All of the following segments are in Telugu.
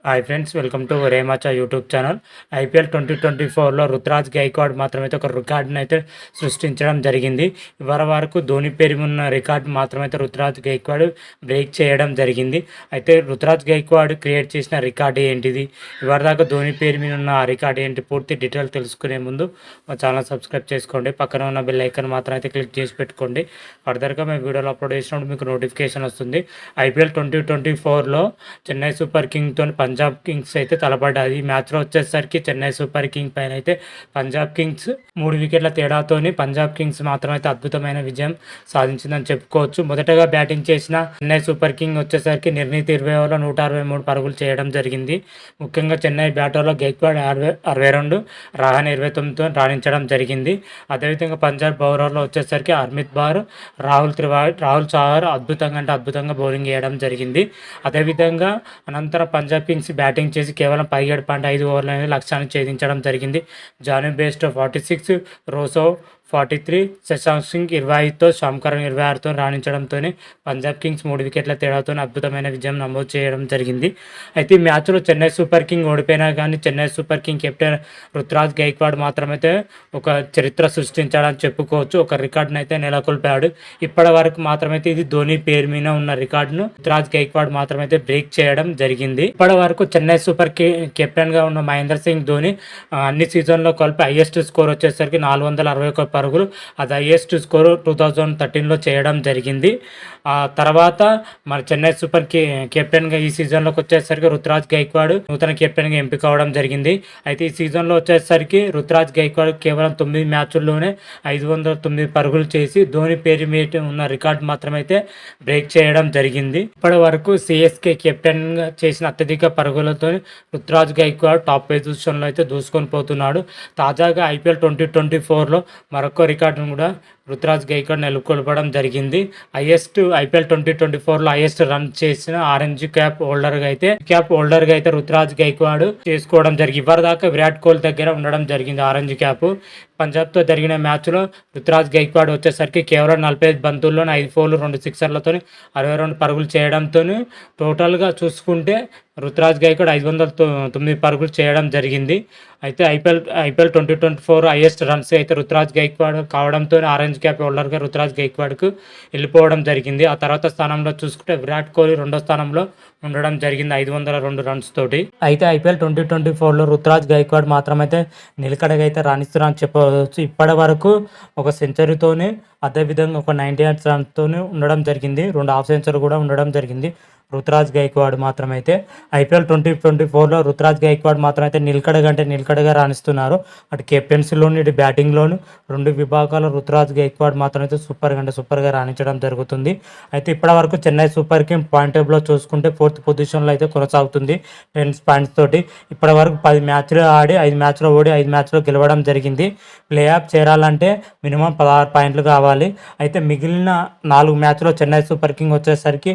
హాయ్ ఫ్రెండ్స్, వెల్కమ్ టు రేమాచా యూట్యూబ్ ఛానల్. ఐపీఎల్ 2024లో రుతురాజ్ గైక్వాడ్ మాత్రమైతే ఒక రికార్డును అయితే సృష్టించడం జరిగింది. ఇవరి వరకు ధోని పేరు ఉన్న రికార్డు మాత్రమైతే రుతురాజ్ గైక్వాడ్ బ్రేక్ చేయడం జరిగింది. అయితే రుతురాజ్ గైక్వాడ్ క్రియేట్ చేసిన రికార్డు ఏంటిది, ఇవరిదాకా ధోని పేరు మీద ఉన్న ఆ రికార్డు ఏంటి, పూర్తి డీటెయిల్ తెలుసుకునే ముందు మా ఛానల్ సబ్స్క్రైబ్ చేసుకోండి. పక్కన ఉన్న బెల్ ఐకాన్ మాత్రం అయితే క్లిక్ చేసి పెట్టుకోండి. ఫర్దర్గా మేము వీడియోలు అప్లోడ్ చేసినప్పుడు మీకు నోటిఫికేషన్ వస్తుంది. ఐపీఎల్ 2024లో చెన్నై సూపర్ కింగ్తో పంజాబ్ కింగ్స్ అయితే తలపడ్డాయి. ఈ మ్యాచ్లో వచ్చేసరికి చెన్నై సూపర్ కింగ్ పైన అయితే పంజాబ్ కింగ్స్ 3 వికెట్ల తేడాతోని పంజాబ్ కింగ్స్ మాత్రం అయితే అద్భుతమైన విజయం సాధించిందని చెప్పుకోవచ్చు. మొదటగా బ్యాటింగ్ చేసిన చెన్నై సూపర్ కింగ్ వచ్చేసరికి నిర్ణీత 20 ఓవర్లో 163 పరుగులు చేయడం జరిగింది. ముఖ్యంగా చెన్నై బ్యాటర్లో గైక్వాడ్ 62, రహానే 29తో రాణించడం జరిగింది. అదేవిధంగా పంజాబ్ బౌలర్లో వచ్చేసరికి హర్మిత్ బార్, రాహుల్ చహర్ అద్భుతంగా బౌలింగ్ చేయడం జరిగింది. అదేవిధంగా అనంతరం పంజాబ్ కింగ్స్ బ్యాటింగ్ చేసి కేవలం 17.5 ఓవర్లనే లక్ష్యాన్ని ఛేదించడం జరిగింది. Jonny Bairstow 46, Rossouw 43, Shashank Singh 25తో, శ్యామ్కరణ్ 26తో రాణించడంతో పంజాబ్ కింగ్స్ 3 వికెట్ల తేడాతో అద్భుతమైన విజయం నమోదు చేయడం జరిగింది. అయితే ఈ మ్యాచ్లో చెన్నై సూపర్ కింగ్ ఓడిపోయినా కానీ Chennai super king captain Ruturaj Gaikwad మాత్రమైతే ఒక చరిత్ర సృష్టించాడని చెప్పుకోవచ్చు. ఒక రికార్డును అయితే నెలకొల్పాడు. ఇప్పటి వరకు మాత్రమైతే ఇది ధోని పేరు మీద ఉన్న రికార్డును రుతురాజ్ గైక్వాడ్ మాత్రమైతే బ్రేక్ చేయడం జరిగింది. ఇప్పటి వరకు చెన్నై సూపర్ కెప్టెన్గా ఉన్న మహేంద్ర సింగ్ ధోని అన్ని సీజన్లో కలిపి హైయెస్ట్ స్కోర్ వచ్చేసరికి 461 పరుగులు. అది హైయెస్ట్ స్కోరు 2013లో చేయడం జరిగింది. ఆ తర్వాత మన చెన్నై సూపర్ కెప్టెన్గా ఈ సీజన్లోకి వచ్చేసరికి రుతురాజ్ గైక్వాడ్ నూతన కెప్టెన్గా ఎంపిక అవడం జరిగింది. అయితే ఈ సీజన్లో వచ్చేసరికి రుతురాజ్ గైక్వాడ్ కేవలం 9 మ్యాచ్ల్లోనే 509 పరుగులు చేసి ధోని పేరు మీద ఉన్న రికార్డు మాత్రమైతే బ్రేక్ చేయడం జరిగింది. ఇప్పటి వరకు సిఎస్కే కెప్టెన్గా చేసిన అత్యధిక పరుగులతో రుతురాజ్ గైక్వాడ్ టాప్ పొజిషన్లో అయితే దూసుకొని పోతున్నాడు. తాజాగా ఐపీఎల్ 2024లో మరొక రికార్డును కూడా రుతురాజ్ గైక్వాడ్ నెలకొల్పడం జరిగింది. ఐపీఎల్ 2024లో హైయెస్ట్ రన్ చేసిన ఆరెంజ్ క్యాప్ హోల్డర్గా అయితే రుతురాజ్ గైక్వాడ్ చేసుకోవడం జరిగింది. ఇవరిదాకా విరాట్ కోహ్లీ దగ్గర ఉండడం జరిగింది ఆరెంజ్ క్యాప్. పంజాబ్తో జరిగిన మ్యాచ్లో రుతురాజ్ గైక్వాడ్ వచ్చేసరికి కేవలం 45 బంతుల్లో 5 4లు 2 సిక్సర్లతో 62 పరుగులు చేయడంతో టోటల్గా చూసుకుంటే రుతురాజ్ గైక్వాడ్ 509 పరుగులు చేయడం జరిగింది. అయితే ఐపీఎల్ 2024 హైయెస్ట్ రన్స్ అయితే రుతురాజ్ గైక్వాడ్ కావడంతో ఆరెంజ్ క్యాప్ హోల్డర్గా రుతురాజ్ గైక్వాడ్కు వెళ్ళిపోవడం జరిగింది. ఆ తర్వాత స్థానంలో చూసుకుంటే విరాట్ కోహ్లీ 2వ స్థానంలో ఉండడం జరిగింది 502 రన్స్ తోటి. అయితే ఐపీఎల్ 2024లో రుతురాజ్ గైక్వాడ్ మాత్రమైతే నిలకడగా అయితే రాణిస్తున్నారని చెప్పవచ్చు. ఇప్పటి వరకు ఒక సెంచరీతోనే, అదేవిధంగా ఒక 98 రన్స్తోనే ఉండడం జరిగింది. 2 హాఫ్ సెంచరీ కూడా ఉండడం జరిగింది రుతురాజ్ గైక్వాడ్ మాత్రమైతే. ఐపీఎల్ 2024లో రుతురాజ్ గైక్వాడ్ మాత్రమైతే నిలకడగా రాణిస్తున్నారు. అటు కెప్టెన్సీలోను ఇటు బ్యాటింగ్లోను 2 విభాగాల్లో రుతురాజ్ గైక్వాడ్ మాత్రమైతే సూపర్గా రాణించడం జరుగుతుంది. అయితే ఇప్పటి వరకు చెన్నై సూపర్ కింగ్ పాయింట్ టేబుల్లో చూసుకుంటే 4th పొజిషన్లో అయితే కొనసాగుతుంది 10 పాయింట్స్ తోటి. ఇప్పటి వరకు 10 మ్యాచ్లు ఆడి 5 మ్యాచ్లో ఓడి 5 మ్యాచ్లో గెలవడం జరిగింది. ప్లే ఆఫ్ చేరాలంటే మినిమం 16 పాయింట్లు కావాలి. అయితే మిగిలిన 4 మ్యాచ్లో చెన్నై సూపర్ కింగ్ వచ్చేసరికి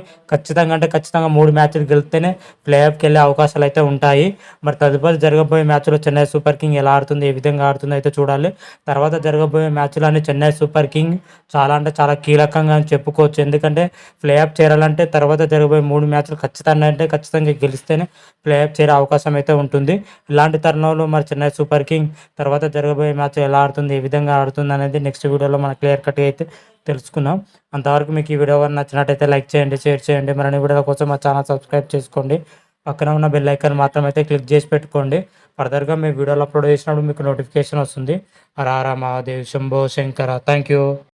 ఖచ్చితంగా 3 మ్యాచ్లు గెలిస్తేనే ప్లే ఆఫ్కి వెళ్ళే అవకాశాలు అయితే ఉంటాయి. మరి తదుపరి జరగబోయే మ్యాచ్లో చెన్నై సూపర్ కింగ్ ఎలా ఆడుతుంది, ఏ విధంగా ఆడుతుందో అయితే చూడాలి. తర్వాత జరగబోయే మ్యాచ్లన్నీ చెన్నై సూపర్ కింగ్ చాలా కీలకంగా అని చెప్పుకోవచ్చు. ఎందుకంటే ప్లే ఆఫ్ చేరాలంటే తర్వాత జరగబోయే 3 మ్యాచ్లు ఖచ్చితంగా గెలిస్తేనే ప్లే ఆఫ్ చేరే అవకాశం అయితే ఉంటుంది. ఇలాంటి తరుణంలో మరి చెన్నై సూపర్ కింగ్ తర్వాత జరగబోయే మ్యాచ్ ఎలా ఆడుతుంది, ఏ విధంగా ఆడుతుంది అనేది నెక్స్ట్ వీడియోలో మనం క్లియర్ కట్గా అయితే తెలుసుకుందాం. అంతవరకు మీకు ఈ వీడియో నచ్చినట్టయితే లైక్ చేయండి, షేర్ చేయండి. మరిన్ని వీడియోల కోసం మా ఛానల్ సబ్స్క్రైబ్ చేసుకోండి. పక్కన ఉన్న బెల్ ఐకాన్ మాత్రం అయితే క్లిక్ చేసి పెట్టుకోండి. ఫర్దర్గా మీ వీడియోలు అప్లోడ్ చేసినప్పుడు మీకు నోటిఫికేషన్ వస్తుంది. హర హర మహాదేవ్, శంభో శంకర. Thank you.